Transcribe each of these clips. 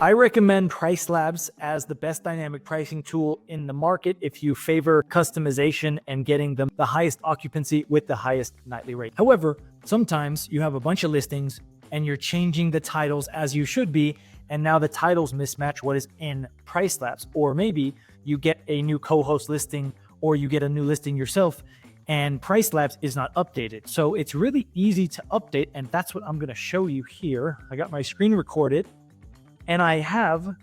I recommend PriceLabs as the best dynamic pricing tool in the market if you favor customization and getting the highest occupancy with the highest nightly rate. However, sometimes you have a bunch of listings and you're changing the titles as you should be, and now the titles mismatch what is in PriceLabs. Or maybe you get a new co-host listing or you get a new listing yourself and PriceLabs is not updated. So it's really easy to update, and that's what I'm gonna show you here. I got my screen recorded. And I have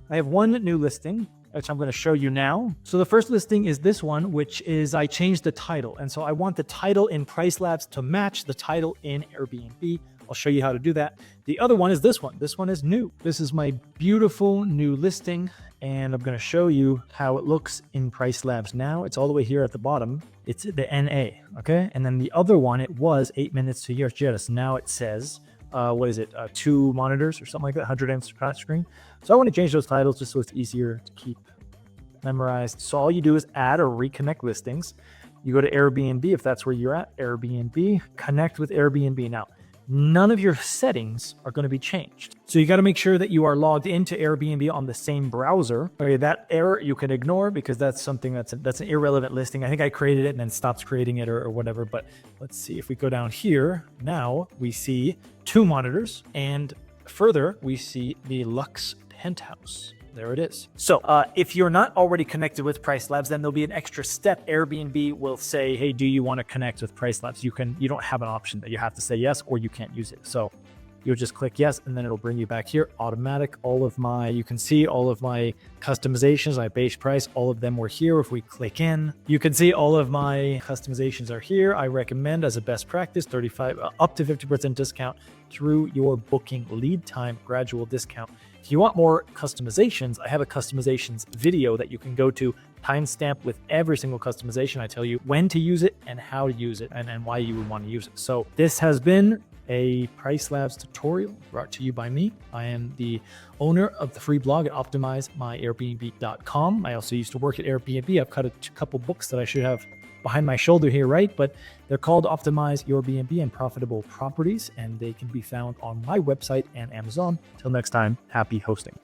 one new listing, which I'm going to show you now. So the first listing is this one, which is I changed the title. And so I want the title in PriceLabs to match the title in Airbnb. I'll show you how to do that. The other one is this one. This one is new. This is my beautiful new listing. And I'm going to show you how it looks in PriceLabs now. It's all the way here at the bottom. It's the NA, okay? And then the other one, it was 8 minutes to yours, Jettis. Now it says, what is it, 2 monitors or something like that, 100 amps flat screen. So I want to change those titles just so it's easier to keep memorized. So all you do is add or reconnect listings. You go to Airbnb if that's where you're at, Airbnb, connect with Airbnb. Now, none of your settings are going to be changed. So you got to make sure that you are logged into Airbnb on the same browser. Okay, that error you can ignore because that's something that's an irrelevant listing. I think I created it and then stopped creating it or whatever. But let's see if we go down here. Now we see 2 monitors, and further we see the Luxe Penthouse. There it is. So if you're not already connected with PriceLabs, then there'll be an extra step. Airbnb will say, hey, do you want to connect with PriceLabs? You don't have an option that you have to say yes or you can't use it. So you'll just click yes, and then it'll bring you back here. Automatic. You can see all of my customizations, my base price, all of them were here. If we click in, you can see all of my customizations are here. I recommend as a best practice, 35 up to 50% discount through your booking lead time, gradual discount. If you want more customizations, I have a customizations video that you can go to, timestamp with every single customization. I tell you when to use it and how to use it and why you would want to use it. So this has been a PriceLabs tutorial brought to you by me. I am the owner of the free blog at optimizemyairbnb.com. I also used to work at Airbnb. I've cut a couple books that I should have behind my shoulder here, right? But they're called Optimize Your Airbnb and Profitable Properties, and they can be found on my website and Amazon. Till next time, happy hosting.